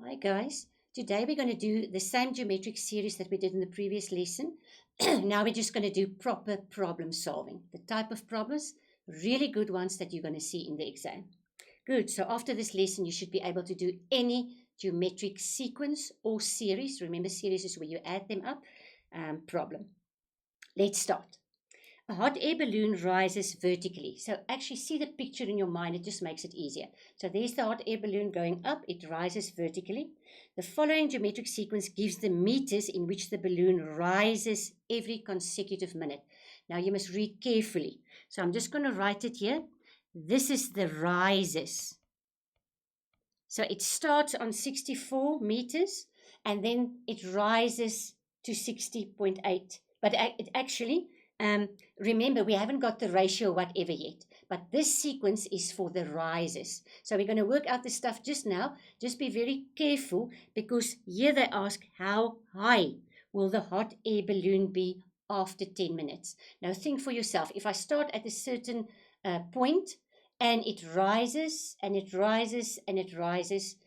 Hi guys, today we're going to do the same geometric series that we did in the previous lesson. Now we're just going to do proper problem solving. The type of problems, really good ones that you're going to see in the exam. Good, so after this lesson you should be able to do any geometric sequence or series. Remember, series is where you add them up. Problem. Let's start. A hot air balloon rises vertically. So actually see the picture in your mind, it just makes it easier. So there's the hot air balloon going up, it rises vertically. The following geometric sequence gives the meters in which the balloon rises every consecutive minute. Now you must read carefully. So I'm just going to write it here. This is the rises. So it starts on 64 meters and then it rises to 60.8. But it actually... remember, we haven't got the ratio whatever yet, but this sequence is for the rises. So we're going to work out the stuff just now. Just be very careful because here they ask how high will the hot air balloon be after 10 minutes. Now think for yourself. If I start at a certain point and it rises and it rises and it rises,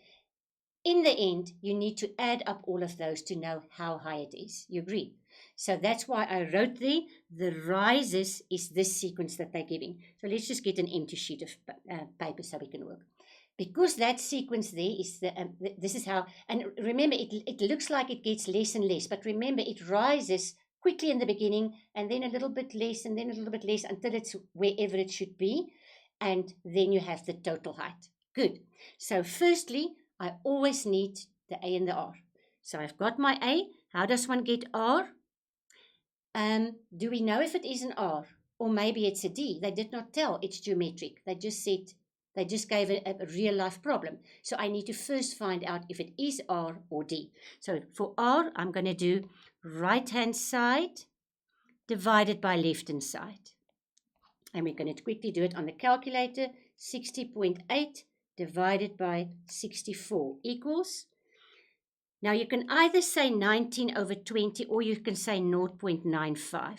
in the end, you need to add up all of those to know how high it is. You agree? So that's why I wrote there, the rises is this sequence that they're giving. So let's just get an empty sheet of paper so we can work. Because that sequence there is, this is how, and remember, it looks like it gets less and less, but remember, it rises quickly in the beginning, and then a little bit less, and then a little bit less, until it's wherever it should be, and then you have the total height. Good. So firstly, I always need the A and the R. So I've got my A. How does one get R? Do we know if it is an R? Or maybe it's a D. They did not tell. It's geometric. They just said, they just gave a real life problem. So I need to first find out if it is R or D. So for R, I'm going to do right-hand side divided by left-hand side. And we're going to quickly do it on the calculator. 60.8 divided by 64 equals. Now you can either say 19 over 20 or you can say 0.95. I'm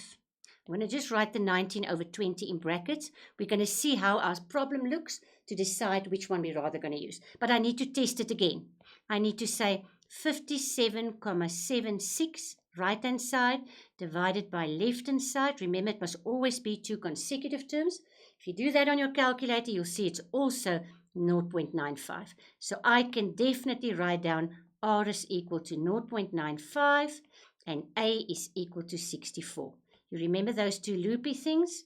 going to just write the 19 over 20 in brackets. We're going to see how our problem looks to decide which one we're rather going to use. But I need to test it again. I need to say 57,76 right-hand side divided by left-hand side. Remember, it must always be two consecutive terms. If you do that on your calculator, you'll see it's also 0.95. So I can definitely write down R is equal to 0.95 and A is equal to 64. You remember those two loopy things?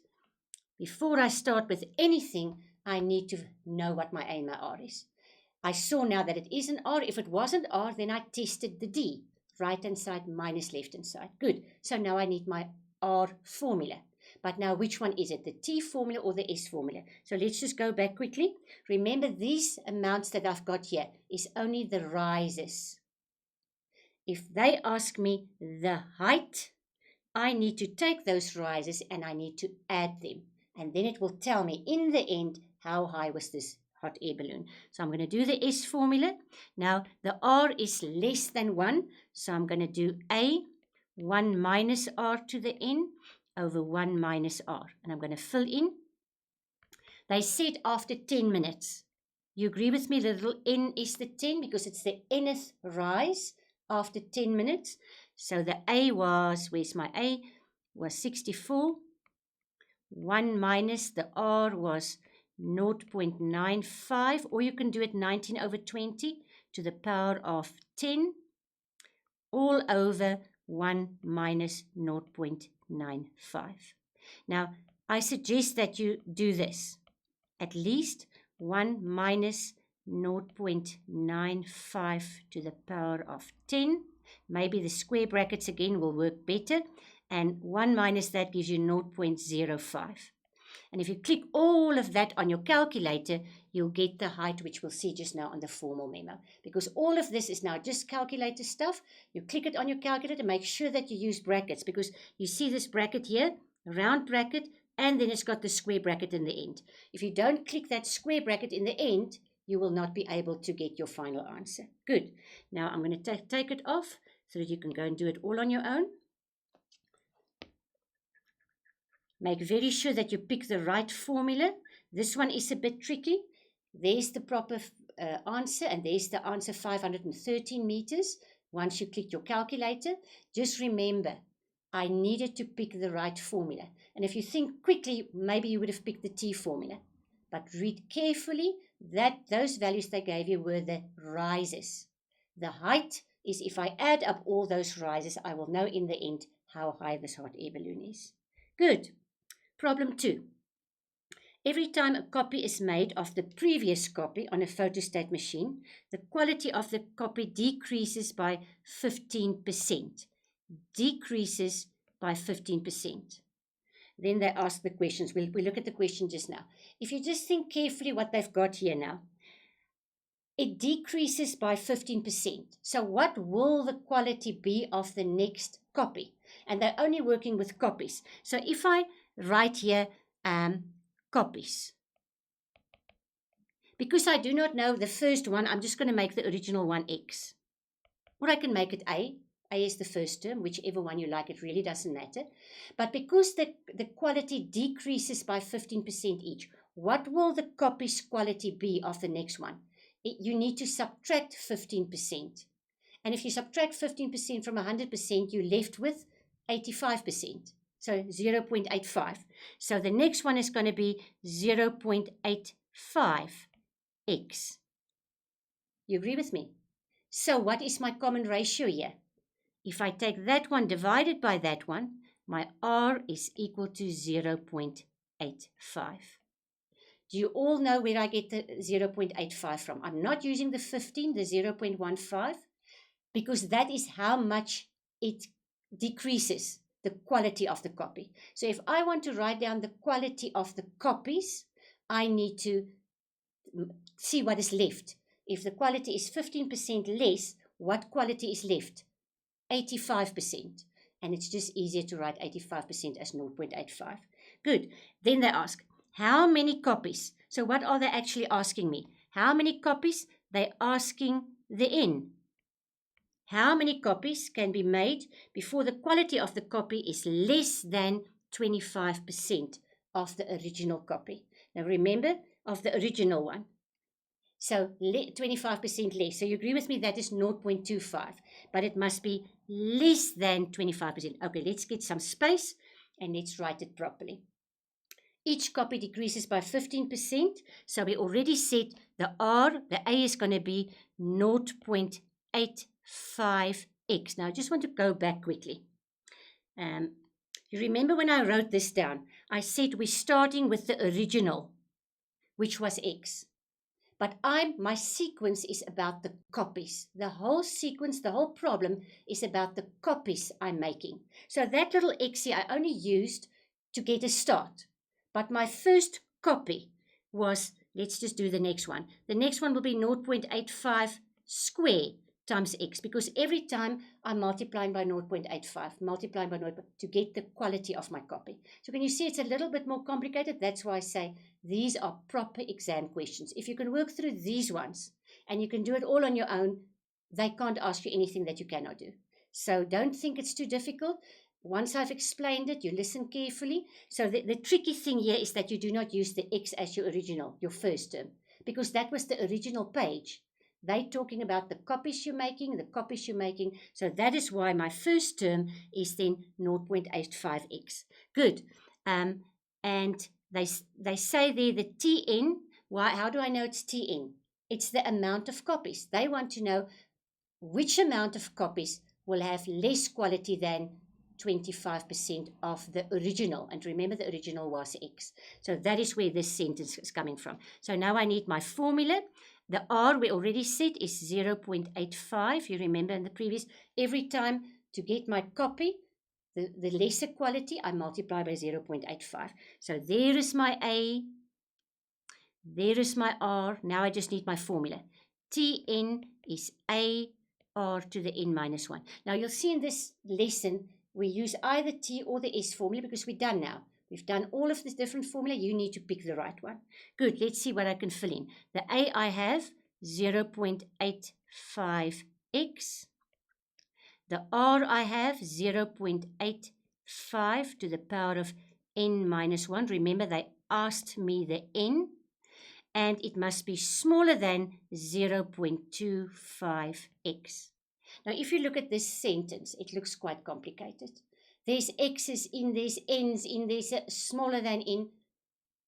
Before I start with anything, I need to know what my A and my R is. I saw now that it is an R. If it wasn't R, then I tested the D. Right-hand side minus left-hand side. Good. So now I need my R formula. But now which one is it? The T formula or the S formula? So let's just go back quickly. Remember, these amounts that I've got here is only the rises. If they ask me the height, I need to take those rises and I need to add them. And then it will tell me in the end how high was this hot air balloon. So I'm going to do the S formula. Now the R is less than 1. So I'm going to do A, 1 minus R to the N over 1 minus R. And I'm going to fill in. They said after 10 minutes. You agree with me? The little n is the 10 because it's the nth rise after 10 minutes. So the A was, where's my A? Was 64. 1 minus the R was 0.95. Or you can do it 19 over 20 to the power of 10. All over 1 minus 0.95. Now, I suggest that you do this. At least 1 minus 0.95 to the power of 10. Maybe the square brackets again will work better. And 1 minus that gives you 0.05. And if you click all of that on your calculator, you'll get the height, which we'll see just now on the formal memo. Because all of this is now just calculator stuff. You click it on your calculator, make sure that you use brackets. Because you see this bracket here, round bracket, and then it's got the square bracket in the end. If you don't click that square bracket in the end, you will not be able to get your final answer. Good. Now I'm going to take it off so that you can go and do it all on your own. Make very sure that you pick the right formula. This one is a bit tricky. There's the proper answer, and there's the answer, 513 meters. Once you click your calculator, just remember, I needed to pick the right formula. And if you think quickly, maybe you would have picked the T formula. But read carefully that those values they gave you were the rises. The height is, if I add up all those rises, I will know in the end how high this hot air balloon is. Good. Problem 2. Every time a copy is made of the previous copy on a photostat machine, the quality of the copy decreases by 15%. Decreases by 15%. Then they ask the questions. We'll look at the question just now. If you just think carefully what they've got here now, it decreases by 15%. So what will the quality be of the next copy? And they're only working with copies. So if I write here copies, because I do not know the first one, I'm just going to make the original one X. Or I can make it A. A is the first term, whichever one you like, it really doesn't matter. But because the quality decreases by 15% each, what will the copy's quality be of the next one? You need to subtract 15%. And if you subtract 15% from 100%, you're left with 85%. So 0.85. So the next one is going to be 0.85x. You agree with me? So what is my common ratio here? If I take that one divided by that one, my R is equal to 0.85. Do you all know where I get the 0.85 from? I'm not using the 15, the 0.15, because that is how much it decreases the quality of the copy. So if I want to write down the quality of the copies, I need to see what is left. If the quality is 15% less, what quality is left? 85%. And it's just easier to write 85% as 0.85. Good. Then they ask, how many copies? So what are they actually asking me? How many copies? They're asking the N. How many copies can be made before the quality of the copy is less than 25% of the original copy? Now remember, of the original one. So 25% less. So you agree with me that is 0.25, but it must be less than 25%. Okay, let's get some space and let's write it properly. Each copy decreases by 15%. So we already said the A is going to be 0.85x. Now I just want to go back quickly. You remember when I wrote this down, I said we're starting with the original, which was X. But my sequence is about the copies. The whole sequence, the whole problem is about the copies I'm making. So that little X here I only used to get a start. But my first copy was, let's just do the next one. The next one will be 0.85 square times X, because every time I'm multiplying by 0.85, multiplying by 0 to get the quality of my copy. So can you see it's a little bit more complicated? That's why I say these are proper exam questions. If you can work through these ones and you can do it all on your own, they can't ask you anything that you cannot do. So don't think it's too difficult. Once I've explained it, you listen carefully. So the tricky thing here is that you do not use the X as your original, your first term, because that was the original page. They're talking about the copies you're making, So that is why my first term is then 0.85x. Good. And they say there the Tn. How do I know it's Tn? It's the amount of copies. They want to know which amount of copies will have less quality than 25% of the original. And remember, the original was X. So that is where this sentence is coming from. So now I need my formula. The R we already said is 0.85. You remember in the previous, every time to get my copy, the lesser quality, I multiply by 0.85. So there is my A, there is my R. Now I just need my formula. Tn is A R to the n minus 1. Now you'll see in this lesson, we use either T or the S formula because we're done now. We've done all of this different formula. You need to pick the right one. Good. Let's see what I can fill in. The A I have 0.85x. The R I have 0.85 to the power of n minus 1. Remember, they asked me the n. and it must be smaller than 0.25x. Now, if you look at this sentence, it looks quite complicated. There's x's in, there's n's in, there's a smaller than in.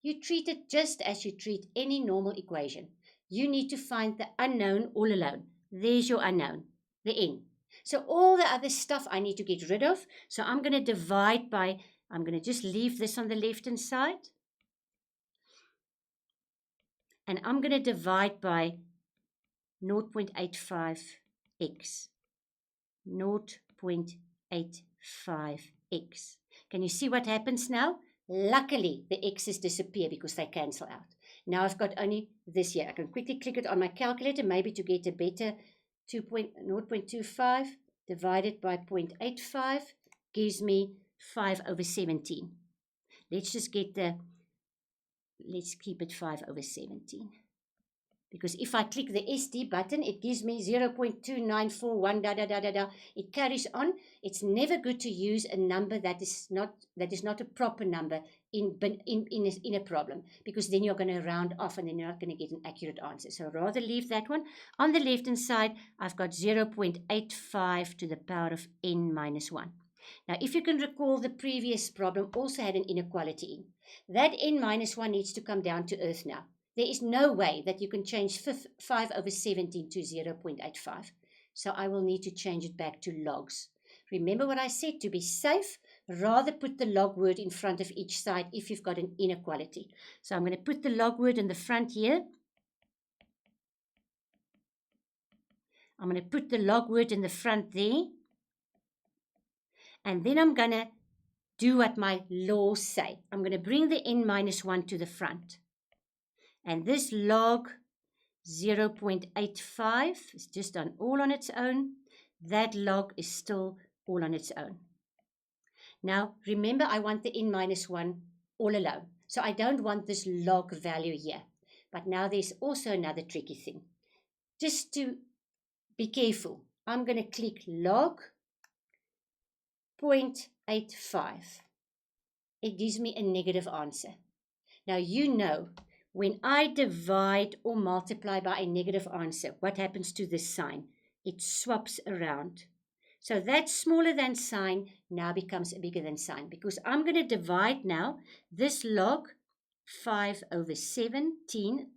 You treat it just as you treat any normal equation. You need to find the unknown all alone. There's your unknown, the n. So all the other stuff I need to get rid of. So I'm going to divide by, I'm going to just leave this on the left-hand side. And I'm going to divide by 0.85x. 0.85x. Can you see what happens now? Luckily, the x's disappear because they cancel out. Now I've got only this here. I can quickly click it on my calculator, maybe to get a better 0.25 divided by 0.85 gives me 5/17. Let's just get let's keep it 5/17. Because if I click the SD button, it gives me 0.2941, It carries on. It's never good to use a number that is not a proper number in a problem, because then you're going to round off and then you're not going to get an accurate answer. So rather leave that one. On the left-hand side, I've got 0.85 to the power of n minus 1. Now, if you can recall, the previous problem also had an inequality in. That n minus 1 needs to come down to earth now. There is no way that you can change 5/17 to 0.85. So I will need to change it back to logs. Remember what I said, to be safe, rather put the log word in front of each side if you've got an inequality. So I'm going to put the log word in the front here. I'm going to put the log word in the front there. And then I'm going to do what my laws say. I'm going to bring the n minus 1 to the front. And this log 0.85 is just done all on its own. That log is still all on its own. Now, remember, I want the n minus 1 all alone. So I don't want this log value here. But now there's also another tricky thing. Just to be careful, I'm going to click log 0.85. It gives me a negative answer. Now, you know, when I divide or multiply by a negative answer, what happens to this sign? It swaps around. So that smaller than sign now becomes a bigger than sign, because I'm going to divide now this log 5/17.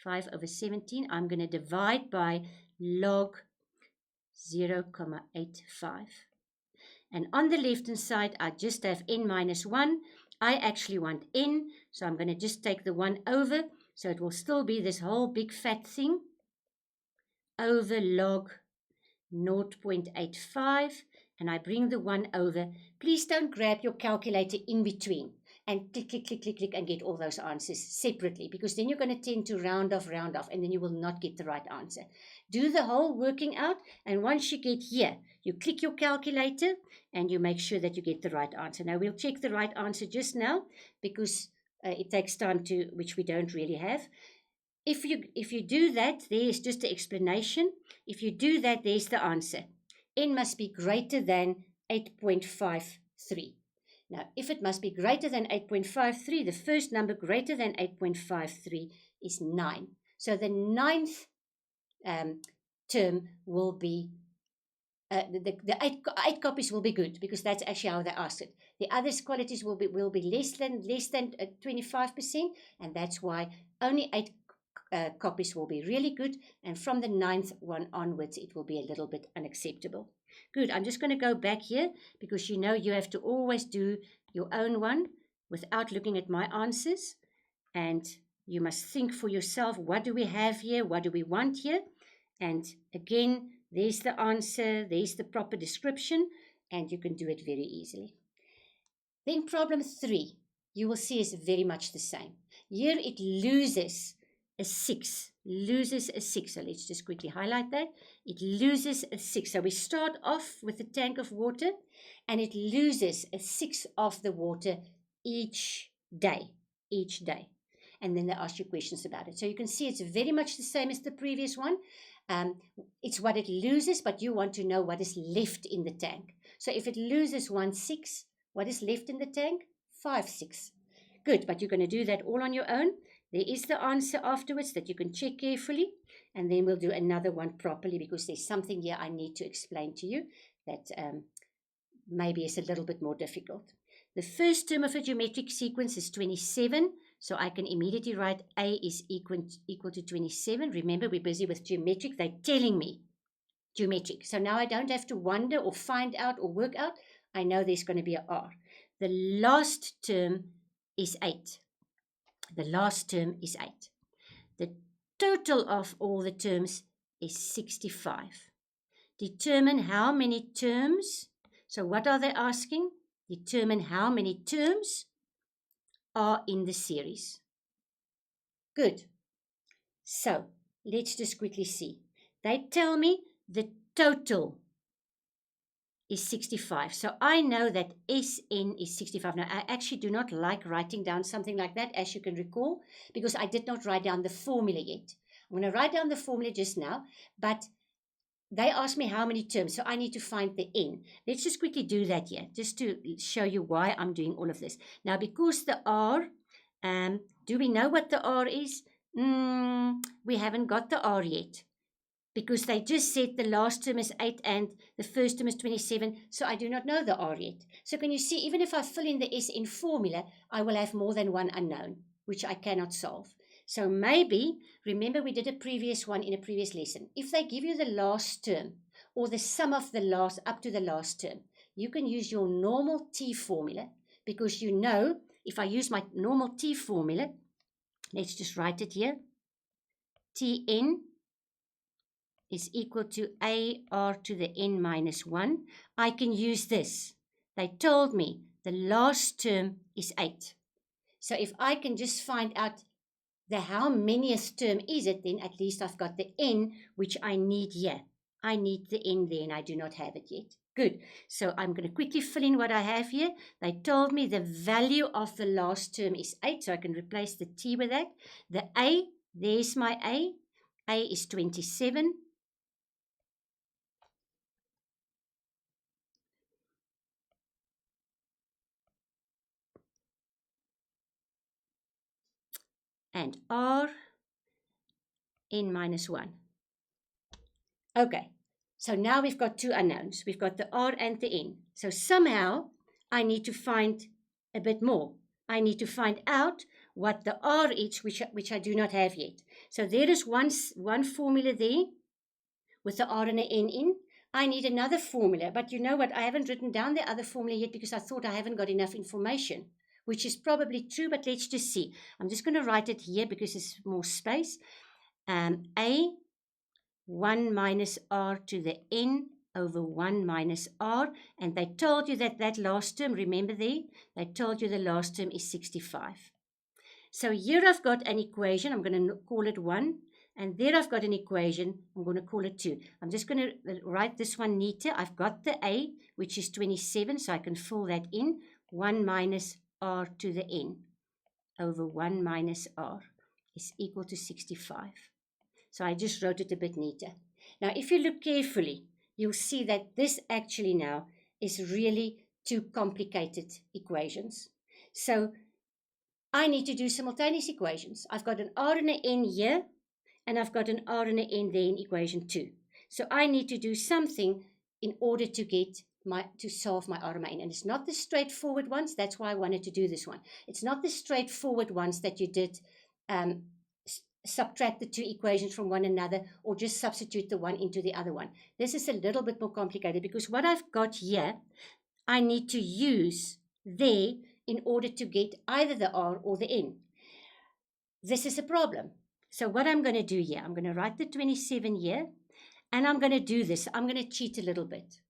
5/17, I'm going to divide by log 0.85. And on the left-hand side, I just have n minus 1. I actually want n, so I'm going to just take the 1 over. So it will still be this whole big fat thing over log 0.85. And I bring the 1 over. Please don't grab your calculator in between and click, click, click, click, click, and get all those answers separately, because then you're going to tend to round off, and then you will not get the right answer. Do the whole working out, and once you get here, you click your calculator and you make sure that you get the right answer. Now, we'll check the right answer just now, because it takes time to, which we don't really have. If you do that, there's just the explanation. If you do that, there's the answer. N must be greater than 8.53. Now, if it must be greater than 8.53, the first number greater than 8.53 is 9. So the ninth term will be, the eight copies will be good, because that's actually how they asked it. The other qualities will be less than 25%, and that's why only 8 copies will be really good, and from the 9th one onwards, it will be a little bit unacceptable. Good, I'm just going to go back here, because you know you have to always do your own one without looking at my answers, and you must think for yourself, what do we have here, what do we want here? And again, there's the answer, there's the proper description, and you can do it very easily. Then problem 3, you will see is very much the same. Here it loses a 6, So let's just quickly highlight that. It loses a 6. So we start off with a tank of water, and it loses a 6 of the water each day. And then they ask you questions about it. So you can see it's very much the same as the previous one. It's what it loses, but you want to know what is left in the tank. So if it loses 1/6, what is left in the tank? 5/6. good, but you're going to do that all on your own. There is the answer afterwards that you can check carefully, and then we'll do another one properly because there's something here I need to explain to you that maybe is a little bit more difficult. The first term of a geometric sequence is 27, so I can immediately write A is equal to 27. Remember, we're busy with geometric. They're telling me geometric. So now I don't have to wonder or find out or work out. I know there's going to be an R. The last term is 8. The last term is 8. The total of all the terms is 65. Determine how many terms. So what are they asking? Determine how many terms are in the series. Good. So let's just quickly see. They tell me the total is 65. So I know that Sn is 65. Now, I actually do not like writing down something like that, as you can recall, because I did not write down the formula yet. I'm going to write down the formula just now, but they asked me how many terms, so I need to find the n. Let's just quickly do that here, just to show you why I'm doing all of this. Now, because the r, do we know what the r is? We haven't got the r yet, because they just said the last term is 8 and the first term is 27, so I do not know the r yet. So can you see, even if I fill in the Sn formula, I will have more than one unknown, which I cannot solve. So maybe, remember we did a previous one in a previous lesson. If they give you the last term or the sum of the last up to the last term, you can use your normal T formula, because you know, if I use my normal T formula, let's just write it here. Tn is equal to AR to the n minus 1. I can use this. They told me the last term is 8. So if I can just find out the how manyth term is it, then at least I've got the n, which I need here. I need the n there, and I do not have it yet. Good. So I'm going to quickly fill in what I have here. They told me the value of the last term is 8, so I can replace the t with that. The a, there's my a. A is 27. And r, n minus 1. Okay, so now we've got two unknowns. We've got the r and the n. So somehow I need to find a bit more. I need to find out what the r is, which I do not have yet. So there is one formula there with the r and the n in. I need another formula, but you know what? I haven't written down the other formula yet because I thought I haven't got enough information, which is probably true, but let's just see. I'm just going to write it here because it's more space. A 1 minus r to the n over 1 minus r. And they told you that that last term, remember there? They told you the last term is 65. So here I've got an equation. I'm going to call it 1. And there I've got an equation. I'm going to call it 2. I'm just going to write this one neater. I've got the a, which is 27, so I can fill that in. 1 minus r to the n over 1 minus r is equal to 65. So I just wrote it a bit neater. Now, if you look carefully, you'll see that this actually now is really two complicated equations. So I need to do simultaneous equations. I've got an r and an n here, and I've got an r and an n there in equation 2. So I need to do something in order to solve my r and my n. And it's not the straightforward ones. That's why I wanted to do this one. It's not the straightforward ones that you did subtract the two equations from one another or just substitute the one into the other one. This is a little bit more complicated because what I've got here, I need to use there in order to get either the r or the n. This is a problem. So what I'm going to do here, I'm going to write the 27 here, and I'm going to do this. I'm going to cheat a little bit.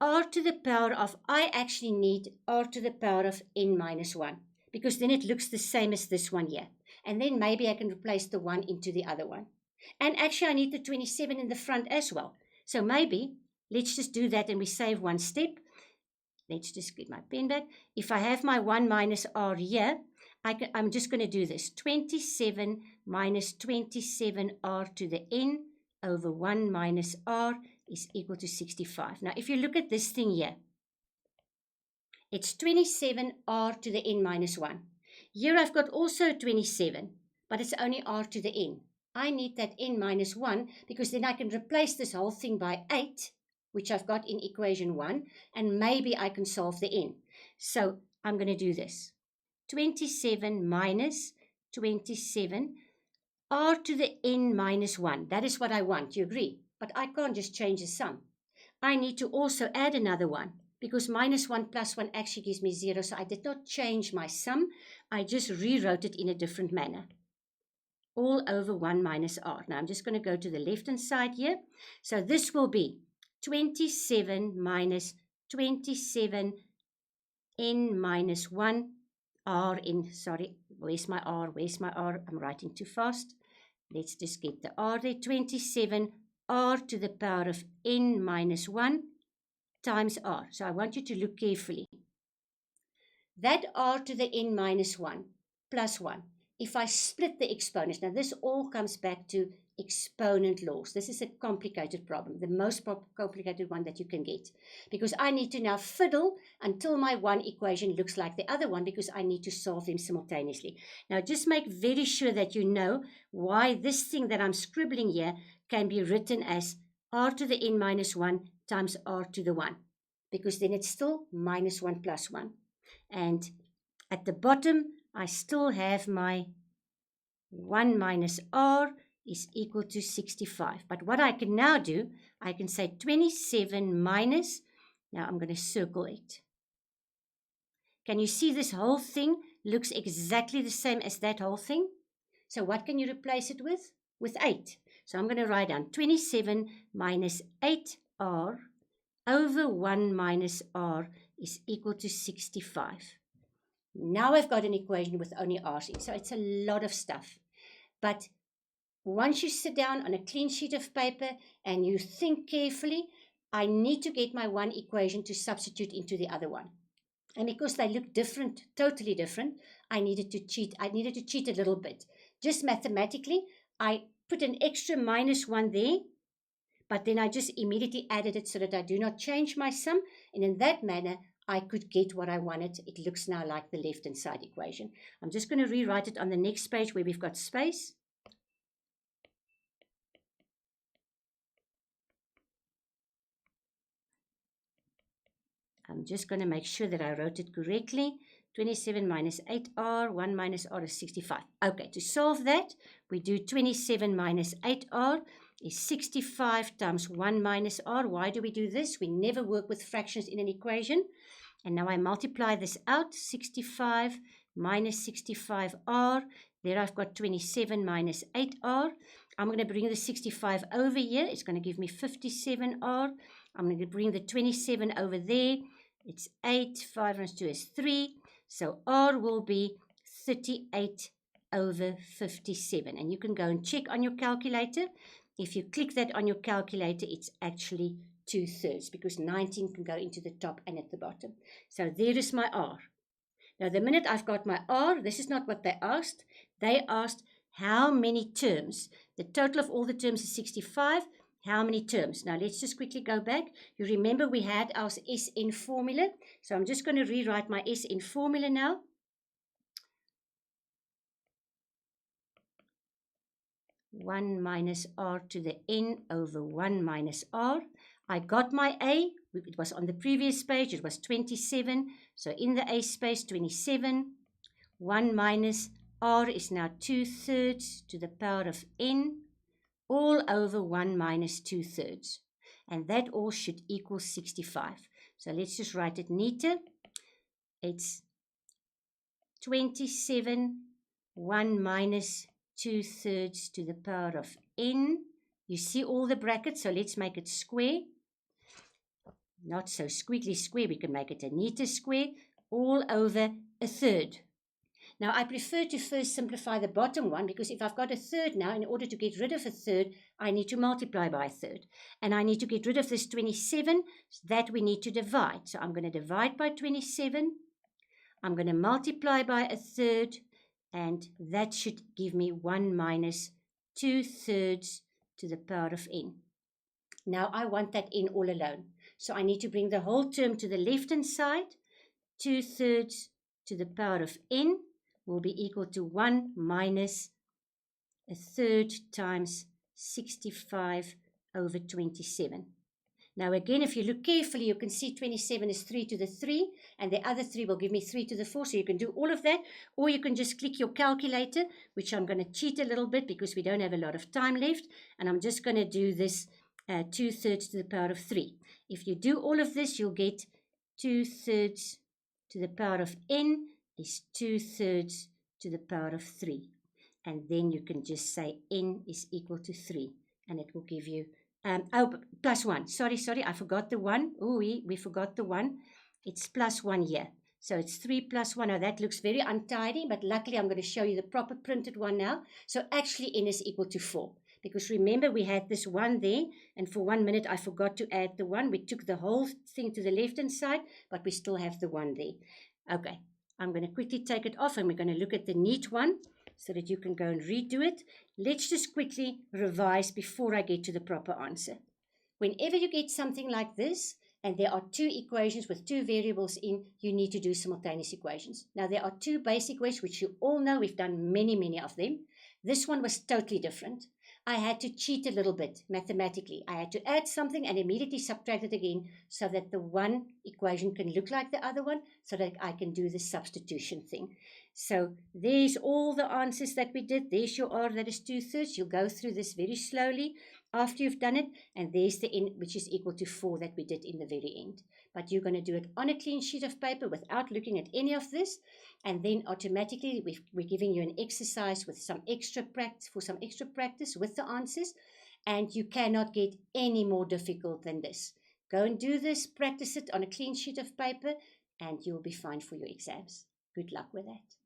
R to the power of, I actually need r to the power of n minus 1, because then it looks the same as this one here. And then maybe I can replace the 1 into the other one. And actually, I need the 27 in the front as well. So maybe, let's just do that and we save one step. Let's just get my pen back. If I have my 1 minus r here, I'm just going to do this. 27 minus 27r to the n over 1 minus r is equal to 65. Now, if you look at this thing here, it's 27r to the n minus 1. Here I've got also 27, but it's only r to the n. I need that n minus 1 because then I can replace this whole thing by 8, which I've got in equation 1, and maybe I can solve the n. So I'm going to do this. 27 minus 27, r to the n minus 1. That is what I want, you agree? But I can't just change the sum. I need to also add another one, because minus 1 plus 1 actually gives me 0, so I did not change my sum. I just rewrote it in a different manner. All over 1 minus r. Now I'm just going to go to the left-hand side here. So this will be 27 minus 27 n minus 1 r in, sorry, where's my r? Where's my r? I'm writing too fast. Let's just get the r there. 27 r to the power of n minus 1 times r. So I want you to look carefully. That r to the n minus 1 plus 1. If I split the exponents, now this all comes back to exponent laws. This is a complicated problem, the most complicated one that you can get, because I need to now fiddle until my one equation looks like the other one, because I need to solve them simultaneously. Now just make very sure that you know why this thing that I'm scribbling here can be written as r to the n minus 1 times r to the 1, because then it's still minus 1 plus 1. And at the bottom, I still have my 1 minus r is equal to 65. But what I can now do, I can say 27 minus, now I'm going to circle it. Can you see this whole thing looks exactly the same as that whole thing? So what can you replace it with? With 8. So I'm going to write down 27 minus 8r over 1 minus r is equal to 65. Now I've got an equation with only r's in, so it's a lot of stuff. But once you sit down on a clean sheet of paper and you think carefully, I need to get my one equation to substitute into the other one. And because they look different, totally different, I needed to cheat a little bit. Just mathematically, I put an extra minus 1 there, but then I just immediately added it so that I do not change my sum. And in that manner, I could get what I wanted. It looks now like the left-hand side equation. I'm just going to rewrite it on the next page where we've got space. I'm just going to make sure that I wrote it correctly. 27 minus 8r, 1 minus r is 65. Okay, to solve that, we do 27 minus 8r is 65 times 1 minus r. Why do we do this? We never work with fractions in an equation. And now I multiply this out, 65 minus 65r. There I've got 27 minus 8r. I'm going to bring the 65 over here. It's going to give me 57r. I'm going to bring the 27 over there. It's 8, 5 times 2 is 3. So r will be 38 over 57. And you can go and check on your calculator. If you click that on your calculator, it's actually 2/3, because 19 can go into the top and at the bottom. So there is my r. Now the minute I've got my r, this is not what they asked. They asked how many terms. The total of all the terms is 65. How many terms? Now let's just quickly go back. You remember we had our SN formula. So I'm just going to rewrite my SN formula now. One minus r to the n over 1 minus r. I got my A, it was on the previous page, it was 27, so in the A space, 27, 1 minus r is now 2/3 to the power of n, all over 1 minus 2/3, and that all should equal 65. So let's just write it neater. It's 27, 1 minus 2/3 to the power of n. You see all the brackets, so let's make it square. Not so squiggly square, we can make it a neater square, all over 1/3. Now I prefer to first simplify the bottom one, because if I've got 1/3 now, in order to get rid of 1/3, I need to multiply by 1/3. And I need to get rid of this 27, that we need to divide. So I'm going to divide by 27. I'm going to multiply by 1/3, and that should give me 1 minus 2/3 to the power of n. Now I want that n all alone. So I need to bring the whole term to the left-hand side, 2/3 to the power of n. will be equal to 1 minus a third times 65 over 27. Now again, if you look carefully, you can see 27 is 3 to the 3, and the other 3 will give me 3 to the 4, so you can do all of that, or you can just click your calculator, which I'm going to cheat a little bit because we don't have a lot of time left, and I'm just going to do this 2/3 to the power of 3. If you do all of this, you'll get 2/3 to the power of n is 2/3 to the power of 3. And then you can just say n is equal to 3, and it will give you, plus 1. Sorry, I forgot the 1. Oh, we forgot the 1. It's plus 1 here. So it's 3 plus 1. Now that looks very untidy, but luckily I'm going to show you the proper printed one now. So actually n is equal to 4. Because remember, we had this 1 there, and for 1 minute I forgot to add the 1. We took the whole thing to the left-hand side, but we still have the 1 there. Okay, I'm going to quickly take it off, and we're going to look at the neat one so that you can go and redo it. Let's just quickly revise before I get to the proper answer. Whenever you get something like this, and there are 2 equations with 2 variables in, you need to do simultaneous equations. Now, there are 2 basic ways, which you all know. We've done many of them. This one was totally different. I had to cheat a little bit mathematically. I had to add something and immediately subtract it again so that the one equation can look like the other one, so that I can do the substitution thing. So there's all the answers that we did. There's your R, that is 2/3. You'll go through this very slowly after you've done it. And there's the n, which is equal to 4 that we did in the very end. But you're going to do it on a clean sheet of paper without looking at any of this. And then automatically we're giving you an exercise with some extra practice, for some extra practice with the answers. And you cannot get any more difficult than this. Go and do this, practice it on a clean sheet of paper, and you'll be fine for your exams. Good luck with that.